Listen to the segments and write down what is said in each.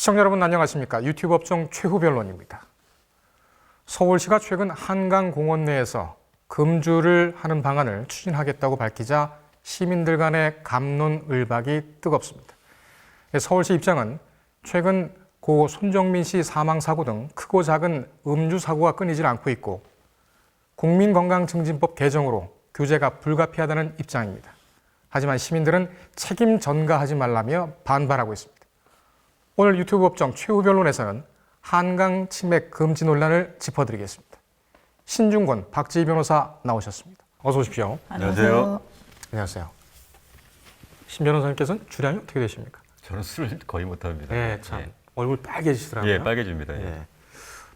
시청자 여러분 안녕하십니까? 유튜브 업종 최후 변론입니다. 서울시가 최근 한강공원 내에서 금주를 하는 방안을 추진하겠다고 밝히자 시민들 간의 갑론을박이 뜨겁습니다. 서울시 입장은 최근 고 손정민 씨 사망 사고 등 크고 작은 음주 사고가 끊이질 않고 있고 국민건강증진법 개정으로 규제가 불가피하다는 입장입니다. 하지만 시민들은 책임 전가하지 말라며 반발하고 있습니다. 오늘 유튜브 업종 최후 변론에서는 한강 치맥 금지 논란을 짚어드리겠습니다. 신중권 박지희 변호사 나오셨습니다. 어서 오십시오. 안녕하세요. 안녕하세요. 신 변호사님께서는 주량이 어떻게 되십니까? 저는 술을 거의 못합니다. 네, 참 얼굴 빨개지시더라고요. 예, 빨개집니다. 예. 예.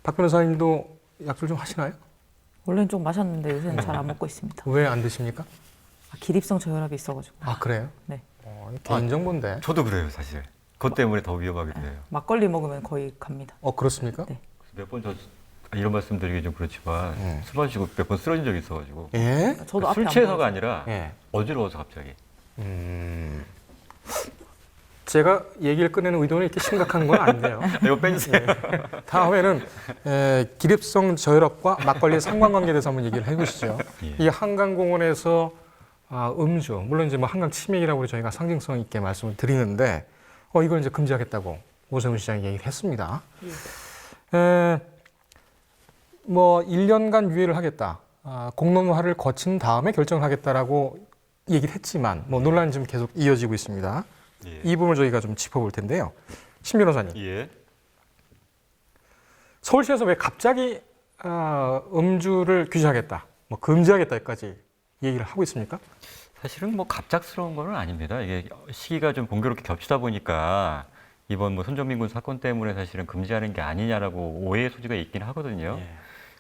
박 변호사님도 약술 좀 하시나요? 원래는 좀 마셨는데 요새는 잘 안 먹고 있습니다. 왜 안 드십니까? 기립성 저혈압이 있어가지고. 아 그래요? 네. 개인정보인데. 저도 그래요, 사실. 그것 때문에 더 위험하게 돼요. 막걸리 먹으면 거의 갑니다. 그렇습니까? 네. 몇 번 이런 말씀 드리기 좀 그렇지만 술 마시고 몇 번 쓰러진 적이 있어가지고 예? 저도 앞에 술 안 취해서가 보여서. 아니라 예. 어지러워서 갑자기. 제가 얘기를 꺼내는 의도는 이렇게 심각한 건 아닌데요. 이거 빼주세요. 다음에는 기립성 저혈압과 막걸리의 상관관계에 대해서 한번 얘기를 해보시죠. 예. 이 한강공원에서 음주, 물론 이제 뭐 한강 치맥이라고 저희가 상징성 있게 말씀을 드리는데 이걸 이제 금지하겠다고 오세훈 시장이 얘기를 했습니다. 뭐 1년간 유예를 하겠다, 공론화를 거친 다음에 결정을 하겠다라고 얘기를 했지만 뭐 논란이 좀 계속 이어지고 있습니다. 예. 이 부분을 저희가 좀 짚어볼 텐데요. 신 변호사님. 예. 서울시에서 왜 갑자기 음주를 규제하겠다, 뭐 금지하겠다까지 얘기를 하고 있습니까? 사실은 뭐 갑작스러운 건 아닙니다. 이게 시기가 좀 공교롭게 겹치다 보니까 이번 뭐 손정민 군 사건 때문에 사실은 금지하는 게 아니냐라고 오해의 소지가 있긴 하거든요.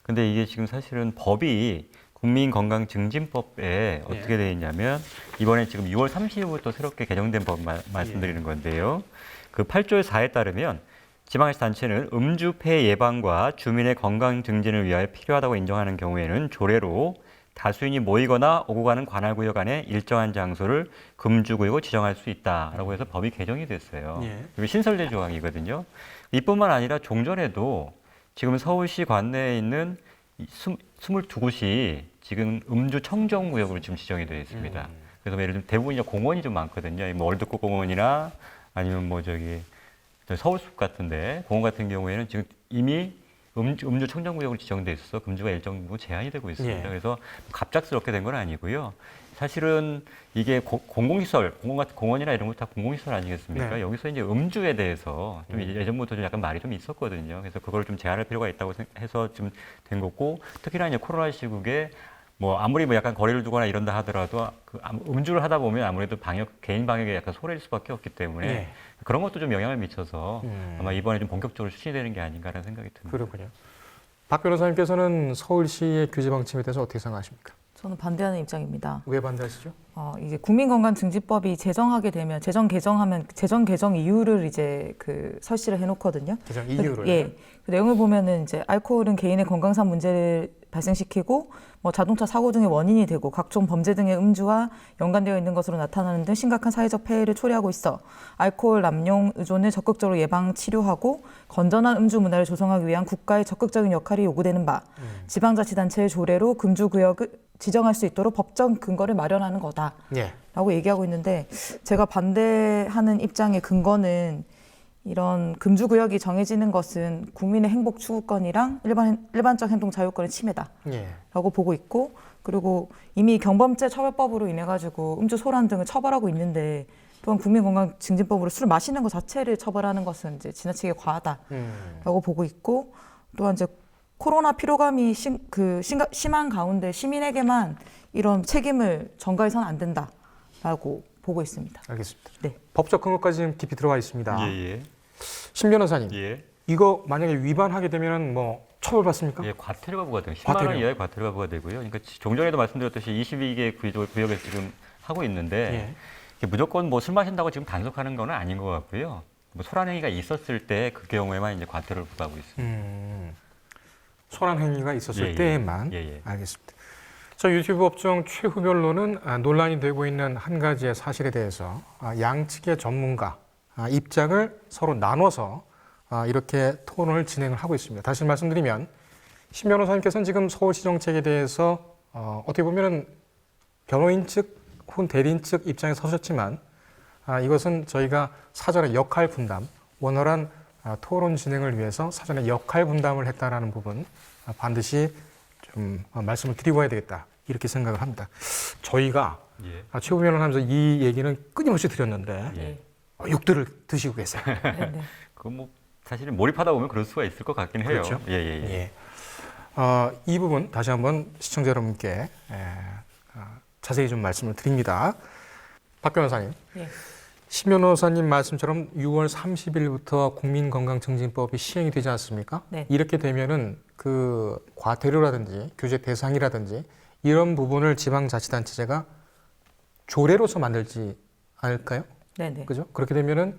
근데 이게 지금 사실은 법이 국민건강증진법에 어떻게 되어 있냐면 이번에 지금 6월 30일부터 새롭게 개정된 법 말씀드리는 건데요. 그 8조의 4에 따르면 지방자치단체는 음주 폐해 예방과 주민의 건강 증진을 위하여 필요하다고 인정하는 경우에는 조례로 다수인이 모이거나 오고 가는 관할구역 안에 일정한 장소를 금주구역으로 지정할 수 있다라고 해서 법이 개정이 됐어요. 이게 신설된 조항이거든요. 이뿐만 아니라 종전에도 지금 서울시 관내에 있는 22곳이 지금 음주 청정구역으로 지금 지정이 되어 있습니다. 그래서 예를 들면 대부분 공원이 좀 많거든요. 뭐 월드꽃 공원이나 아니면 뭐 저기 서울숲 같은데 공원 같은 경우에는 지금 이미 음주 청정구역으로 지정돼 있어서 금주가 일정 부분 제한이 되고 있습니다. 그래서 갑작스럽게 된 건 아니고요. 사실은 이게 공공시설, 공원이나 이런 거 다 공공시설 아니겠습니까? 네. 여기서 이제 음주에 대해서 좀 예전부터 좀 약간 말이 좀 있었거든요. 그래서 그걸 좀 제한할 필요가 있다고 해서 좀 된 거고, 특히나 이제 코로나 시국에 뭐 아무리 뭐 약간 거리를 두거나 이런다 하더라도 음주를 하다 보면 아무래도 개인 방역에 약간 소홀할 수밖에 없기 때문에 그런 것도 좀 영향을 미쳐서 아마 이번에 좀 본격적으로 추진되는 게 아닌가라는 생각이 듭니다. 그렇군요. 박 변호사님께서는 서울시의 규제 방침에 대해서 어떻게 생각하십니까? 저는 반대하는 입장입니다. 왜 반대하시죠? 이게 국민건강증진법이 제정 개정 이유를 이제 설치를 해놓거든요. 개정 이유로요? 예. 그 내용을 보면은 이제 알코올은 개인의 건강상 문제를 발생시키고 뭐 자동차 사고 등의 원인이 되고 각종 범죄 등의 음주와 연관되어 있는 것으로 나타나는 등 심각한 사회적 폐해를 초래하고 있어 알코올 남용 의존을 적극적으로 예방 치료하고 건전한 음주 문화를 조성하기 위한 국가의 적극적인 역할이 요구되는 바 지방자치단체의 조례로 금주구역을 지정할 수 있도록 법적 근거를 마련하는 거다라고 얘기하고 있는데, 제가 반대하는 입장의 근거는 이런 금주구역이 정해지는 것은 국민의 행복 추구권이랑 일반적 행동 자유권의 침해다라고 보고 있고, 그리고 이미 경범죄 처벌법으로 인해 가지고 음주 소란 등을 처벌하고 있는데 또한 국민건강증진법으로 술 마시는 것 자체를 처벌하는 것은 이제 지나치게 과하다라고 보고 있고, 또한 이제 코로나 피로감이 심한 가운데 시민에게만 이런 책임을 전가해서는 안 된다라고 보고 있습니다. 알겠습니다. 네. 법적 근거까지 좀 깊이 들어가 있습니다. 예. 신 변호사님, 예. 이거 만약에 위반하게 되면 뭐 처벌받습니까? 예, 과태료가 부과돼요. 10만 원 이하의 과태료가 부과되고요. 그러니까 종전에도 말씀드렸듯이 22개 구역에 지금 하고 있는데 무조건 뭐 술 마신다고 지금 단속하는 건 아닌 것 같고요. 뭐 소란 행위가 있었을 때 그 경우에만 이제 과태료를 부과하고 있습니다. 소란 행위가 있었을 때에만. 알겠습니다. 저 유튜브 업종 최후 변론은 논란이 되고 있는 한 가지의 사실에 대해서 양측의 전문가 입장을 서로 나눠서 이렇게 토론을 진행을 하고 있습니다. 다시 말씀드리면 신 변호사님께서는 지금 서울시 정책에 대해서 어떻게 보면은 변호인 측 혹은 대리인 측 입장에 서셨지만 이것은 저희가 사전에 역할 분담, 원활한 토론 진행을 위해서 사전에 역할 분담을 했다라는 부분 반드시 좀 말씀을 드리고 해야 되겠다 이렇게 생각을 합니다. 저희가 최후 변호사하면서 이 얘기는 끊임없이 드렸는데 욕들을 드시고 계세요. 네. 그 뭐 사실은 몰입하다 보면 그럴 수가 있을 것 같긴 해요. 그렇죠? 예. 이 부분 다시 한번 시청자 여러분께 자세히 좀 말씀을 드립니다. 박 변호사님, 예. 신 변호사님 말씀처럼 6월 30일부터 국민건강증진법이 시행이 되지 않습니까? 네. 이렇게 되면은 그 과태료라든지 규제 대상이라든지 이런 부분을 지방자치단체제가 조례로서 만들지 않을까요? 네네. 그죠? 그렇게 되면은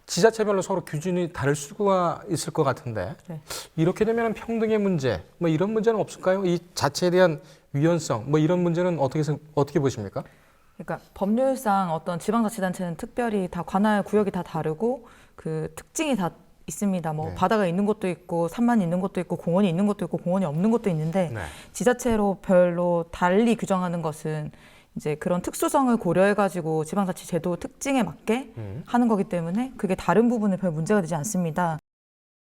지자체별로 서로 기준이 다를 수가 있을 것 같은데 네. 이렇게 되면 평등의 문제, 뭐 이런 문제는 없을까요? 이 자체에 대한 유연성, 뭐 이런 문제는 어떻게 보십니까? 그러니까 법률상 어떤 지방자치단체는 특별히 다 관할 구역이 다 다르고 그 특징이 다 있습니다. 뭐 네. 바다가 있는 곳도 있고 산만이 있는 곳도 있고 공원이 있는 곳도 있고 공원이 없는 곳도 있는데 네. 지자체로 별로 달리 규정하는 것은 이제 그런 특수성을 고려해가지고 지방자치 제도 특징에 맞게 하는 거기 때문에 그게 다른 부분은 별 문제가 되지 않습니다.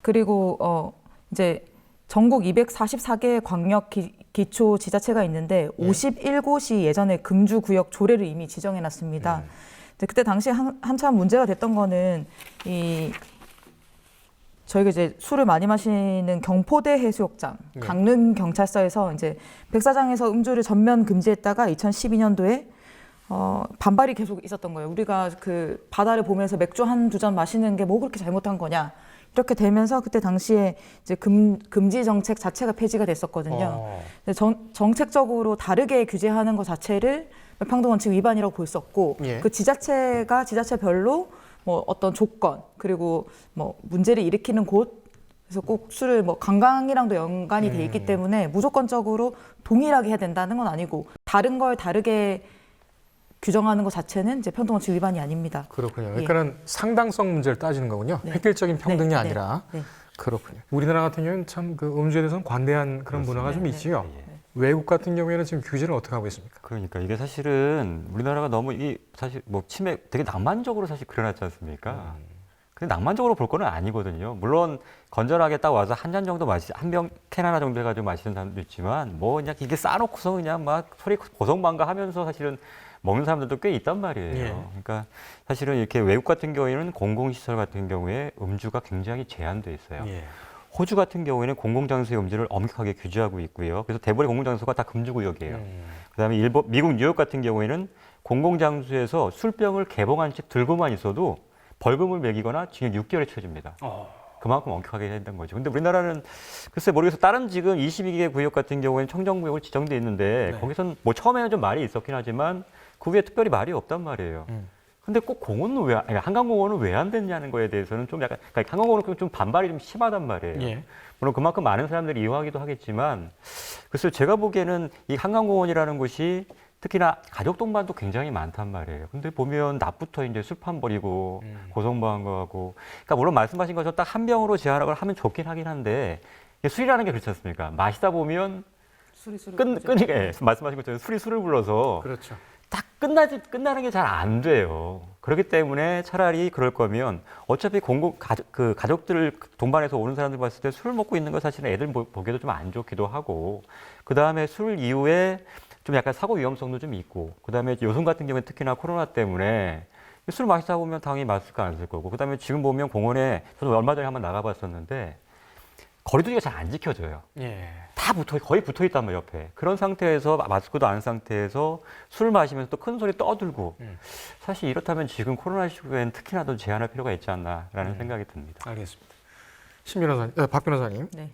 그리고 이제 전국 244개의 광역 기초 지자체가 있는데 51곳이 예전에 금주구역 조례를 이미 지정해놨습니다. 근데 그때 당시 한참 문제가 됐던 거는 저희가 이제 술을 많이 마시는 경포대 해수욕장, 강릉 경찰서에서 이제 백사장에서 음주를 전면 금지했다가 2012년도에 반발이 계속 있었던 거예요. 우리가 그 바다를 보면서 맥주 한두 잔 마시는 게 뭐 그렇게 잘못한 거냐. 이렇게 되면서 그때 당시에 이제 금지 정책 자체가 폐지가 됐었거든요. 정책적으로 다르게 규제하는 것 자체를 평등 원칙 위반이라고 볼 수 없고 예. 그 지자체가 지자체별로 뭐 어떤 조건 그리고 뭐 문제를 일으키는 곳 그래서 꼭 술을 뭐 관광이랑도 연관이 돼 있기 때문에 무조건적으로 동일하게 해야 된다는 건 아니고 다른 걸 다르게 규정하는 것 자체는 이제 평등원칙 위반이 아닙니다. 그렇군요. 그러니까는 상당성 문제를 따지는 거군요. 네. 획일적인 평등이 네, 아니라. 네. 그렇군요. 우리나라 같은 경우는 참 그 음주에 대해서는 관대한 그런 문화가 좀 있지요. 외국 같은 경우에는 지금 규제를 어떻게 하고 있습니까? 그러니까 이게 사실은 우리나라가 너무 사실 뭐 치매 되게 낭만적으로 사실 그려놨지 않습니까? 근데 낭만적으로 볼 거는 아니거든요. 물론 건전하게 딱 와서 한 잔 정도 한 병 캔 하나 정도 해가지고 마시는 사람도 있지만 뭐 그냥 이게 싸놓고서 그냥 막 소리 고성방가하면서 사실은 먹는 사람들도 꽤 있단 말이에요. 예. 그러니까 사실은 이렇게 외국 같은 경우에는 공공시설 같은 경우에 음주가 굉장히 제한돼 있어요. 예. 호주 같은 경우에는 공공장소의 음주를 엄격하게 규제하고 있고요. 그래서 대부분의 공공장소가 다 금주구역이에요. 그다음에 미국 뉴욕 같은 경우에는 공공장소에서 술병을 개봉한 채 들고만 있어도 벌금을 매기거나 징역 6개월에 처해집니다. 그만큼 엄격하게 해야 된다는 거죠. 근데 우리나라는 글쎄 모르겠어. 다른 지금 22개 구역 같은 경우에는 청정구역으로 지정돼 있는데 네. 거기선 뭐 처음에는 좀 말이 있었긴 하지만 그 위에 특별히 말이 없단 말이에요. 근데 꼭 공원은 아니, 한강공원은 왜 안 됐냐는 거에 대해서는 좀 약간, 그러니까 한강공원은 좀 반발이 좀 심하단 말이에요. 예. 물론 그만큼 많은 사람들이 이용하기도 하겠지만, 그래서 제가 보기에는 이 한강공원이라는 곳이 특히나 가족 동반도 굉장히 많단 말이에요. 근데 보면 낮부터 이제 술판 버리고 고성방한 거 하고, 그러니까 물론 말씀하신 것처럼 딱 한 병으로 제한을 하면 좋긴 하긴 한데, 술이라는 게 그렇지 않습니까? 마시다 보면 말씀하신 것처럼 술이 술을 불러서 그렇죠. 딱 끝나는 게 잘 안 돼요. 그렇기 때문에 차라리 그럴 거면 어차피 가족들을 동반해서 오는 사람들 봤을 때 술 먹고 있는 거 사실은 애들 보기에도 좀 안 좋기도 하고, 그 다음에 술 이후에 좀 약간 사고 위험성도 좀 있고, 그 다음에 요즘 같은 경우에 특히나 코로나 때문에 술 마시다 보면 당연히 마스크 안 쓸 거고, 그 다음에 지금 보면 공원에 저도 얼마 전에 한번 나가봤었는데 거리두기가 잘 안 지켜져요. 예. 다 거의 붙어 있단 말이에요, 옆에. 그런 상태에서 마스크도 안 상태에서 술 마시면서 또 큰 소리 떠들고 사실 이렇다면 지금 코로나 시국엔 특히나 더 제한할 필요가 있지 않나라는 생각이 듭니다. 알겠습니다. 박 변호사님. 네.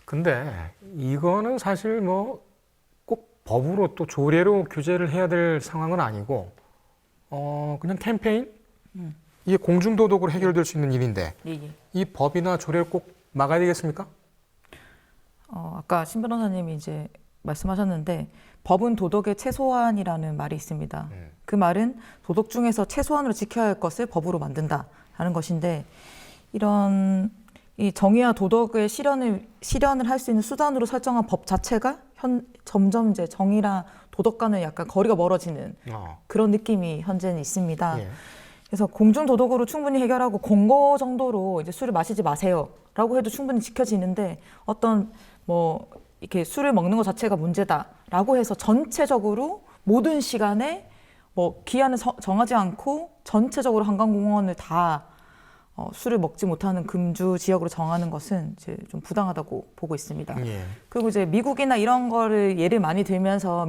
근데 이거는 사실 뭐 꼭 법으로 또 조례로 규제를 해야 될 상황은 아니고 그냥 캠페인? 이게 공중도덕으로 해결될 수 있는 일인데 예. 이 법이나 조례를 꼭 막아야 되겠습니까? 아까 신 변호사님이 이제 말씀하셨는데 법은 도덕의 최소한이라는 말이 있습니다. 그 말은 도덕 중에서 최소한으로 지켜야 할 것을 법으로 만든다라는 것인데 이런 이 정의와 도덕의 실현을 할 수 있는 수단으로 설정한 법 자체가 점점 이제 정의랑 도덕과는 약간 거리가 멀어지는 그런 느낌이 현재는 있습니다. 예. 그래서 공중 도덕으로 충분히 해결하고 공거 정도로 이제 술을 마시지 마세요라고 해도 충분히 지켜지는데 어떤 뭐 이렇게 술을 먹는 것 자체가 문제다라고 해서 전체적으로 모든 시간에 뭐 기한을 정하지 않고 전체적으로 한강공원을 다 술을 먹지 못하는 금주 지역으로 정하는 것은 이제 좀 부당하다고 보고 있습니다. 예. 그리고 이제 미국이나 이런 거를 예를 많이 들면서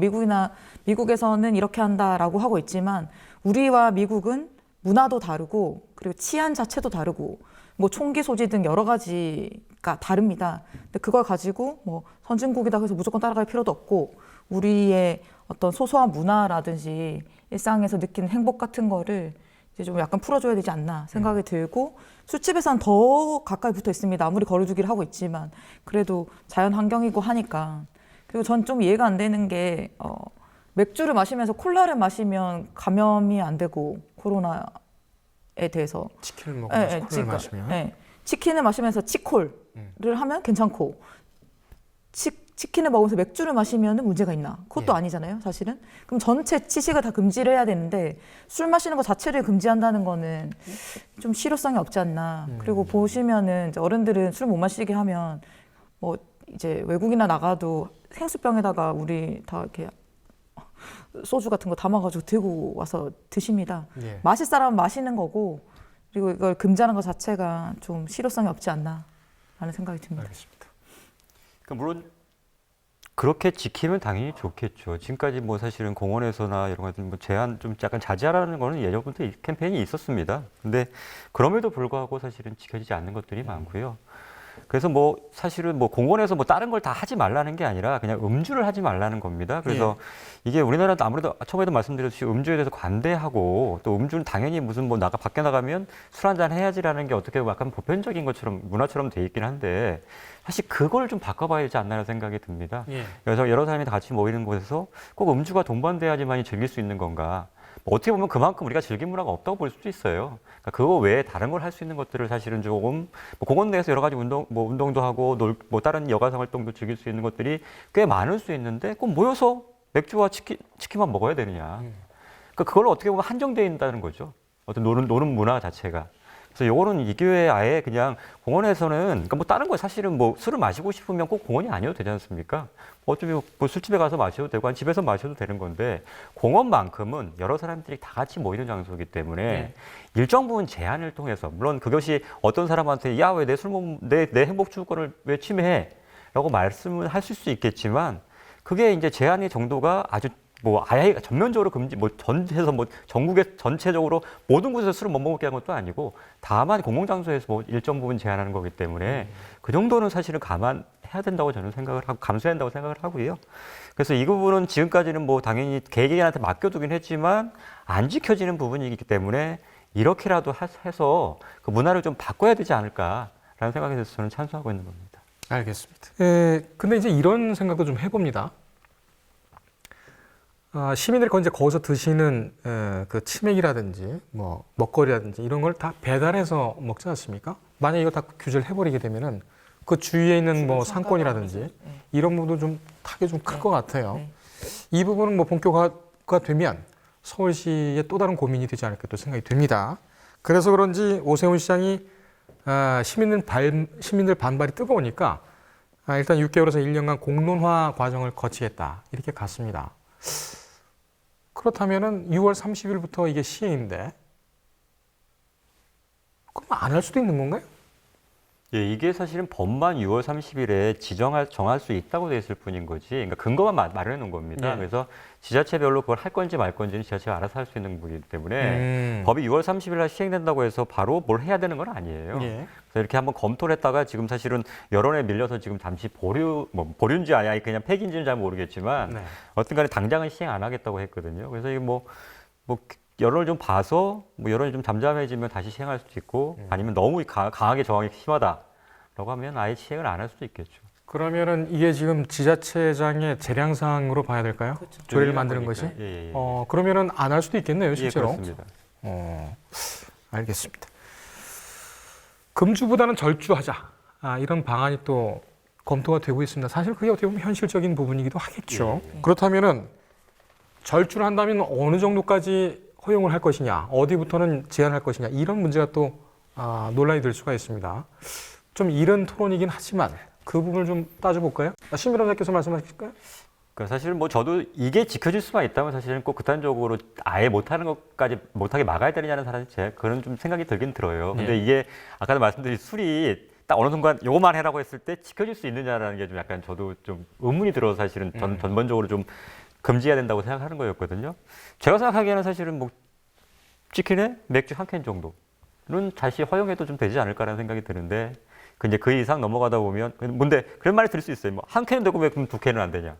미국에서는 이렇게 한다라고 하고 있지만 우리와 미국은 문화도 다르고 그리고 치안 자체도 다르고 뭐 총기 소지 등 여러 가지가 다릅니다. 근데 그걸 가지고 뭐 선진국이다 해서 무조건 따라갈 필요도 없고 우리의 어떤 소소한 문화라든지 일상에서 느끼는 행복 같은 거를 이제 좀 약간 풀어줘야 되지 않나 생각이 들고 술집에서는 더 가까이 붙어 있습니다. 아무리 거리두기를 하고 있지만 그래도 자연 환경이고 하니까. 그리고 전 좀 이해가 안 되는 게 맥주를 마시면서 콜라를 마시면 감염이 안 되고 코로나에 대해서 치킨을 먹으면서 콜라를 마시면 네. 치킨을 마시면서 치콜을 하면 괜찮고 치킨을 먹으면서 맥주를 마시면 문제가 있나? 그것도 예. 아니잖아요, 사실은. 그럼 전체 치식을 다 금지를 해야 되는데 술 마시는 것 자체를 금지한다는 거는 좀 실효성이 없지 않나. 그리고 보시면은 이제 어른들은 술 못 마시게 하면 뭐 이제 외국이나 나가도 생수병에다가 우리 다 이렇게 소주 같은 거 담아가지고 들고 와서 드십니다. 예. 마실 사람은 마시는 거고 그리고 이걸 금지하는 것 자체가 좀 실효성이 없지 않나라는 생각이 듭니다. 알겠습니다. 그러니까 물론 그렇게 지키면 당연히 좋겠죠. 지금까지 뭐 사실은 공원에서나 이런 것들 뭐 제한 좀 약간 자제하라는 거는 예전부터 이 캠페인이 있었습니다. 근데 그럼에도 불구하고 사실은 지켜지지 않는 것들이 많고요. 그래서 뭐 사실은 뭐 공원에서 뭐 다른 걸 다 하지 말라는 게 아니라 그냥 음주를 하지 말라는 겁니다. 그래서 이게 우리나라도 아무래도 처음에도 말씀드렸듯이 음주에 대해서 관대하고 또 음주는 당연히 무슨 뭐 밖에 나가면 술 한잔 해야지라는 게 어떻게 보면 약간 보편적인 것처럼 문화처럼 돼 있긴 한데 사실 그걸 좀 바꿔봐야 되지 않나라는 생각이 듭니다. 예. 그래서 여러 사람이 다 같이 모이는 곳에서 꼭 음주가 동반돼야지만이 즐길 수 있는 건가? 뭐 어떻게 보면 그만큼 우리가 즐길 문화가 없다고 볼 수도 있어요. 그러니까 그거 외에 다른 걸 할 수 있는 것들을 사실은 조금 뭐 공원 내에서 여러 가지 운동도 하고 뭐 다른 여가생 활동도 즐길 수 있는 것들이 꽤 많을 수 있는데 꼭 모여서 맥주와 치킨만 먹어야 되느냐? 그러니까 그걸 어떻게 보면 한정되어 있다는 거죠. 어떤 노는 문화 자체가. 그래서 요거는 이 기회에 아예 그냥 공원에서는 그러니까 뭐 다른 거 사실은 뭐 술을 마시고 싶으면 꼭 공원이 아니어도 되지 않습니까? 어차피 뭐 술집에 가서 마셔도 되고 아니 집에서 마셔도 되는 건데 공원만큼은 여러 사람들이 다 같이 모이는 장소이기 때문에 일정 부분 제한을 통해서 물론 그것이 어떤 사람한테 야 왜 내 행복 추구권을 왜 침해해? 라고 말씀을 하실 수 있겠지만 그게 이제 제한의 정도가 아주 뭐 아예 전면적으로 금지 뭐 전해서 뭐 전국에 전체적으로 모든 곳에서 술을 못 먹게 한 것도 아니고 다만 공공장소에서 뭐 일정 부분 제한하는 거기 때문에 그 정도는 사실은 감안해야 된다고 저는 생각을 하고 감수해야 된다고 생각을 하고요. 그래서 이 부분은 지금까지는 뭐 당연히 개개인한테 맡겨두긴 했지만 안 지켜지는 부분이기 때문에 이렇게라도 해서 그 문화를 좀 바꿔야 되지 않을까라는 생각에 대해서 저는 찬성하고 있는 겁니다. 알겠습니다. 근데 이제 이런 생각도 좀 해봅니다. 시민들이 이제 거기서 드시는 그 치맥이라든지 뭐 먹거리라든지 이런 걸 다 배달해서 먹지 않습니까? 만약에 이거 다 규제를 해버리게 되면은 그 주위에 있는 뭐 상권이라든지 이런 부분도 좀 타격이 좀 클 것 같아요. 네. 이 부분은 뭐 본격화가 되면 서울시의 또 다른 고민이 되지 않을까 또 생각이 듭니다. 그래서 그런지 오세훈 시장이 시민들 반발이 뜨거우니까 일단 6개월에서 1년간 공론화 과정을 거치겠다 이렇게 갔습니다. 그렇다면은 6월 30일부터 이게 시행인데 그럼 안 할 수도 있는 건가요? 예, 이게 사실은 법만 6월 30일에 정할 수 있다고 되어 있을 뿐인 거지. 그러니까 근거만 마련해 놓은 겁니다. 네. 그래서 지자체별로 그걸 할 건지 말 건지는 지자체가 알아서 할 수 있는 거기 때문에 법이 6월 30일 날 시행된다고 해서 바로 뭘 해야 되는 건 아니에요. 예. 그래서 이렇게 한번 검토를 했다가 지금 사실은 여론에 밀려서 지금 잠시 보류인지 아니 그냥 폐기인지는 잘 모르겠지만 네. 어떤 간에 당장은 시행 안 하겠다고 했거든요. 그래서 이게 뭐 여론을 좀 봐서 뭐 여론이 좀 잠잠해지면 다시 시행할 수도 있고 아니면 너무 강하게 저항이 심하다라고 하면 아예 시행을 안 할 수도 있겠죠. 그러면은 이게 지금 지자체장의 재량상으로 봐야 될까요? 그렇죠. 조례를 만드는 것이? 예. 그러면은 안 할 수도 있겠네요, 실제로. 예, 그렇습니다. 알겠습니다. 금주보다는 절주하자. 이런 방안이 또 검토가 되고 있습니다. 사실 그게 어떻게 보면 현실적인 부분이기도 하겠죠. 그렇다면은 절주를 한다면 어느 정도까지 허용을 할 것이냐, 어디부터는 제한할 것이냐, 이런 문제가 또 논란이 될 수가 있습니다. 좀 이른 토론이긴 하지만 그 부분을 좀 따져볼까요? 신 변호사께서 말씀하실까요? 그러니까 사실 뭐 저도 이게 지켜질 수만 있다면 사실은 꼭 극단적으로 아예 못하는 것까지 못하게 막아야 되느냐는 사실 그런 좀 생각이 들긴 들어요. 근데 이게 아까도 말씀드린 술이 딱 어느 순간 요거만 해라고 했을 때 지켜질 수 있느냐라는 게 좀 약간 저도 좀 의문이 들어서 사실은 전반적으로 좀 금지해야 된다고 생각하는 거였거든요. 제가 생각하기에는 사실은 뭐 치킨에 맥주 한 캔 정도는 다시 허용해도 좀 되지 않을까라는 생각이 드는데 이제 그 이상 넘어가다 보면 뭔데 그런 말이 들을 수 있어요. 뭐 한 캔은 되고 왜 그럼 두 캔은 안 되냐?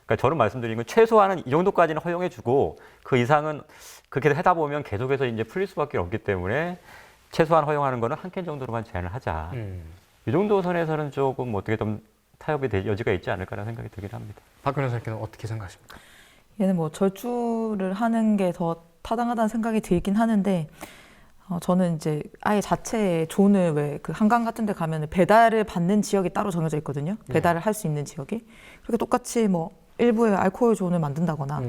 그러니까 저는 말씀드린 건 최소한은 이 정도까지는 허용해주고 그 이상은 그렇게 하다 보면 계속해서 이제 풀릴 수밖에 없기 때문에 최소한 허용하는 거는 한 캔 정도로만 제한을 하자. 이 정도 선에서는 조금 어떻게 좀 타협이 될 여지가 있지 않을까라는 생각이 들긴 합니다. 박 변호사께서는 어떻게 생각하십니까? 얘는 뭐 절주를 하는 게 더 타당하다는 생각이 들긴 하는데 저는 이제 아예 자체의 존을 왜 그 한강 같은 데 가면 배달을 받는 지역이 따로 정해져 있거든요. 배달을 할 수 있는 지역이. 그렇게 똑같이 뭐 일부의 알코올 존을 만든다거나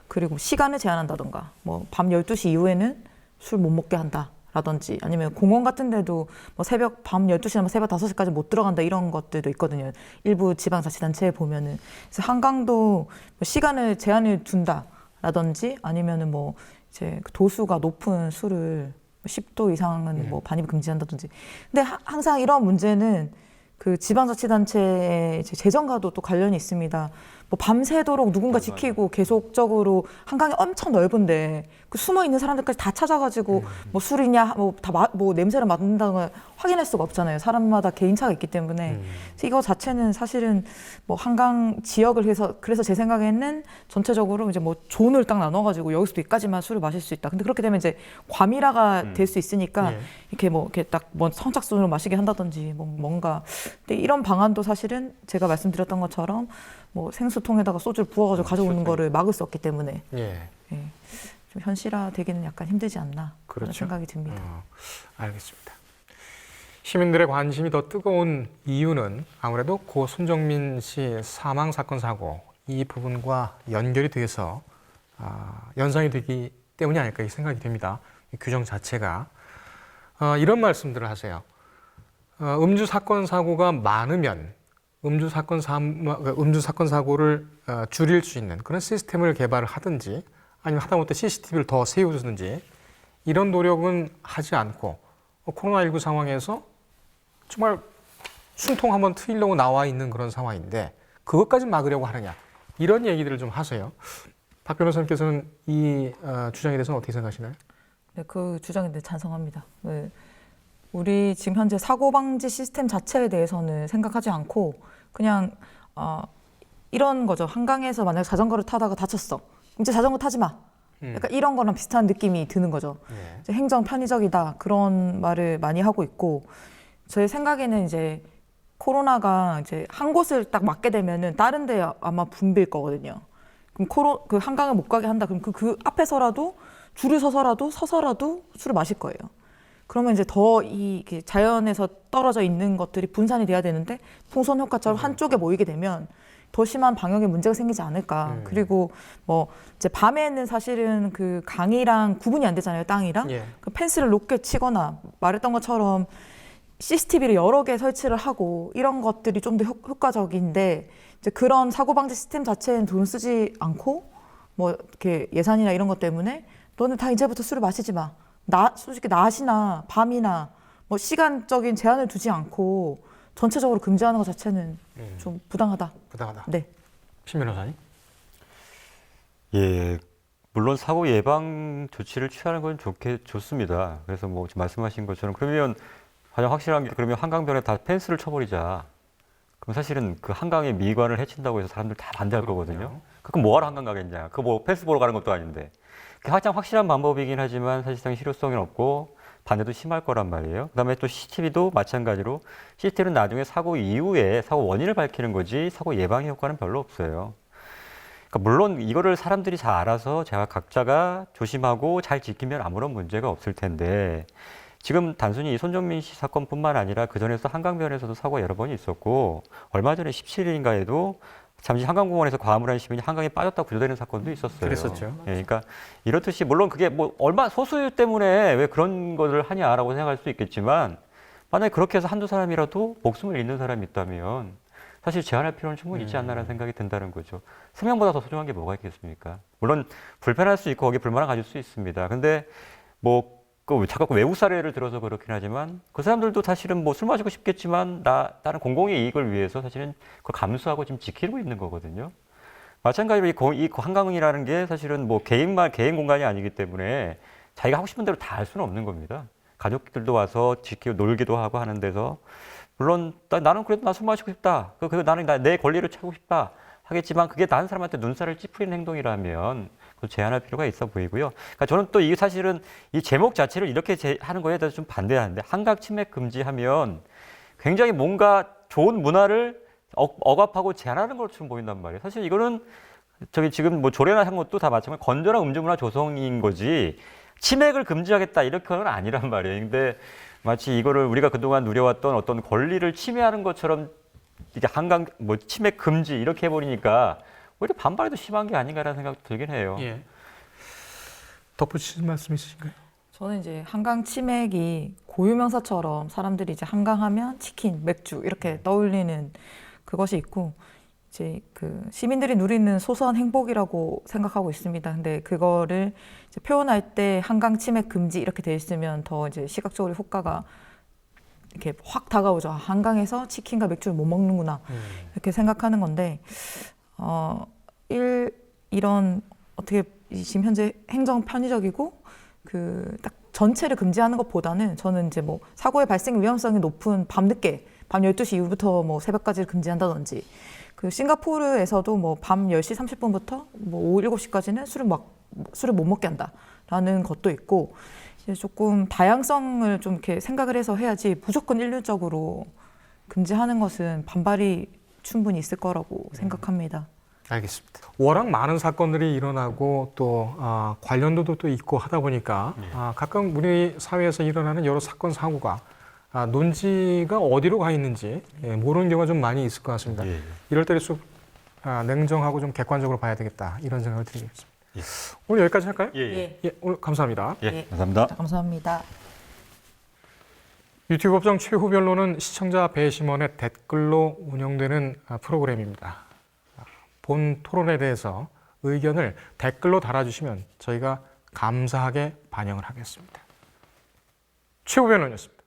그리고 시간을 제한한다던가 뭐 밤 12시 이후에는 술 못 먹게 한다. 라든지 아니면 공원 같은 데도 뭐 새벽 밤 12시나 뭐 새벽 5시까지 못 들어간다 이런 것들도 있거든요. 일부 지방자치단체에 보면은. 그래서 한강도 뭐 시간을 제한을 둔다라든지 아니면은 뭐 이제 도수가 높은 술을 10도 이상은 뭐 반입 금지한다든지. 근데 항상 이런 문제는 그 지방자치단체의 재정과도 또 관련이 있습니다. 뭐 밤새도록 누군가 지키고 계속적으로 한강이 엄청 넓은데 그 숨어 있는 사람들까지 다 찾아가지고 뭐 술이냐 뭐 다 뭐 냄새를 맡는다거나 확인할 수가 없잖아요. 사람마다 개인차가 있기 때문에. 그래서 이거 자체는 사실은 뭐 한강 지역을 해서 그래서 제 생각에는 전체적으로 이제 뭐 존을 딱 나눠가지고 여기서도 여기까지만 술을 마실 수 있다. 근데 그렇게 되면 이제 과밀화가 될 수 있으니까 이렇게 뭐 이렇게 딱 뭐 선착순으로 마시게 한다든지 뭔가. 근데 이런 방안도 사실은 제가 말씀드렸던 것처럼 뭐 생수통에다가 소주를 부어가지고 가져오는 거를 막을 수 없기 때문에 좀 현실화되기는 약간 힘들지 않나 그런 생각이 듭니다. 알겠습니다. 시민들의 관심이 더 뜨거운 이유는 아무래도 고 손정민 씨 사망 사건 사고 이 부분과 연결이 돼서 연상이 되기 때문이 아닐까 이 생각이 됩니다. 이 규정 자체가 이런 말씀들을 하세요. 음주 사건 사고가 많으면 음주 사건 사고를 줄일 수 있는 그런 시스템을 개발을 하든지 아니면 하다못해 CCTV를 더 세워주든지 이런 노력은 하지 않고 코로나19 상황에서 정말 숨통 한번 트이려고 나와 있는 그런 상황인데 그것까지 막으려고 하느냐 이런 얘기들을 좀 하세요. 박 변호사님께서는 이 주장에 대해서는 어떻게 생각하시나요? 네, 그 주장에 대해 찬성합니다. 네. 우리 지금 현재 사고 방지 시스템 자체에 대해서는 생각하지 않고 그냥 이런 거죠. 한강에서 만약 자전거를 타다가 다쳤어. 이제 자전거 타지 마. 약간 이런 거랑 비슷한 느낌이 드는 거죠. 이제 행정 편의적이다 그런 말을 많이 하고 있고 제 생각에는 이제 코로나가 이제 한 곳을 딱 맞게 되면은 다른 데 아마 붐빌 거거든요. 그럼 그 한강을 못 가게 한다. 그럼 그 앞에서라도 줄을 서서라도 술을 마실 거예요. 그러면 이제 더 이 자연에서 떨어져 있는 것들이 분산이 돼야 되는데 풍선 효과처럼 한쪽에 모이게 되면 더 심한 방역에 문제가 생기지 않을까. 그리고 뭐 이제 밤에는 사실은 그 강이랑 구분이 안 되잖아요, 땅이랑. 그 펜스를 높게 치거나 말했던 것처럼 CCTV를 여러 개 설치를 하고 이런 것들이 좀 더 효과적인데 이제 그런 사고 방지 시스템 자체는 돈 쓰지 않고 뭐 이렇게 예산이나 이런 것 때문에 너는 다 이제부터 술을 마시지 마. 솔직히 낮이나 밤이나 뭐 시간적인 제한을 두지 않고 전체적으로 금지하는 것 자체는 좀 부당하다. 네. 신 변호사님? 예, 물론 사고 예방 조치를 취하는 건 좋습니다. 그래서 뭐 지금 말씀하신 것처럼 그러면 가장 확실한 게 그러면 한강변에 다 펜스를 쳐버리자. 그럼 사실은 그 한강의 미관을 해친다고 해서 사람들 다 반대할 거거든요. 그럼 뭐하러 한강 가겠냐? 그거 뭐 펜스 보러 가는 것도 아닌데. 가장 확실한 방법이긴 하지만 사실상 실효성이 없고 반대도 심할 거란 말이에요. 그다음에 또 CCTV도 마찬가지로 CCTV는 나중에 사고 이후에 사고 원인을 밝히는 거지 사고 예방의 효과는 별로 없어요. 그러니까 물론 이거를 사람들이 잘 알아서 각자가 조심하고 잘 지키면 아무런 문제가 없을 텐데 지금 단순히 이 손정민 씨 사건뿐만 아니라 그 전에도 한강변에서도 사고가 여러 번이 있었고 얼마 전에 17일인가에도 잠시 한강공원에서 과음을 한 시민이 한강에 빠졌다 구조되는 사건도 있었어요. 그랬었죠. 예, 그러니까 이렇듯이 물론 그게 뭐 얼마 소수 때문에 왜 그런 것을 하냐라고 생각할 수 있겠지만 만약에 그렇게 해서 한두 사람이라도 목숨을 잃는 사람이 있다면 사실 제한할 필요는 충분히 있지 않나라는 생각이 든다는 거죠. 생명보다 더 소중한 게 뭐가 있겠습니까? 물론 불편할 수 있고 거기에 불만을 가질 수 있습니다. 근데 뭐 그 자꾸 외국 사례를 들어서 그렇긴 하지만 그 사람들도 사실은 뭐 술 마시고 싶겠지만 다른 공공의 이익을 위해서 사실은 그걸 감수하고 지금 지키고 있는 거거든요. 마찬가지로 이 한강이라는 게 사실은 뭐 개인 공간이 아니기 때문에 자기가 하고 싶은 대로 다 할 수는 없는 겁니다. 가족들도 와서 지키고 놀기도 하고 하는 데서 물론 나는 그래도 나 술 마시고 싶다. 나는 내 권리를 채우고 싶다. 하겠지만 그게 다른 사람한테 눈살을 찌푸리는 행동이라면 그걸 제한할 필요가 있어 보이고요. 그러니까 저는 또 이게 사실은 이 제목 자체를 이렇게 하는 거에 대해서 좀 반대하는데 한강 침해 금지하면 굉장히 뭔가 좋은 문화를 억압하고 제한하는 것처럼 보인단 말이에요. 사실 이거는 저기 지금 뭐 조례나 한 것도 다 마찬가지로 건전한 음주문화 조성인 거지 치맥을 금지하겠다 이렇게는 아니란 말이에요. 근데 마치 이거를 우리가 그동안 누려왔던 어떤 권리를 침해하는 것처럼 이게 한강 뭐 치맥 금지 이렇게 해버리니까 오히려 반발이 더 심한 게 아닌가라는 생각도 들긴 해요. 예. 덧붙이실 말씀 있으신가요? 저는 이제 한강 치맥이 고유명사처럼 사람들이 이제 한강하면 치킨, 맥주 이렇게 떠올리는 그것이 있고 이제 그 시민들이 누리는 소소한 행복이라고 생각하고 있습니다. 근데 그거를 이제 표현할 때 한강 치맥 금지 이렇게 돼 있으면 더 이제 시각적으로 효과가 이렇게 확 다가오죠. 한강에서 치킨과 맥주를 못 먹는구나 이렇게 생각하는 건데 이런 어떻게 지금 현재 행정 편의적이고 그 딱 전체를 금지하는 것보다는 저는 이제 뭐 사고의 발생 위험성이 높은 밤늦게 밤 12시 이후부터 뭐 새벽까지를 금지한다든지 그 싱가포르에서도 뭐 밤 10시 30분부터 뭐 오후 7시까지는 술을 못 먹게 한다라는 것도 있고 이제 조금 다양성을 좀 이렇게 생각을 해서 해야지 무조건 일률적으로 금지하는 것은 반발이 충분히 있을 거라고 생각합니다. 알겠습니다. 워낙 많은 사건들이 일어나고 또 관련도도 또 있고 하다 보니까 가끔 우리 사회에서 일어나는 여러 사건 사고가 논지가 어디로 가 있는지 모르는 경우가 좀 많이 있을 것 같습니다. 예. 이럴 때일수록 냉정하고 좀 객관적으로 봐야 되겠다 이런 생각을 드리겠습니다. 예. 오늘 여기까지 할까요? 예. 예, 오늘 감사합니다. 예. 예. 감사합니다. 감사합니다. 유튜브 법정 최후 변론은 시청자 배심원의 댓글로 운영되는 프로그램입니다. 본 토론에 대해서 의견을 댓글로 달아주시면 저희가 감사하게 반영을 하겠습니다. 최후 변론이었습니다.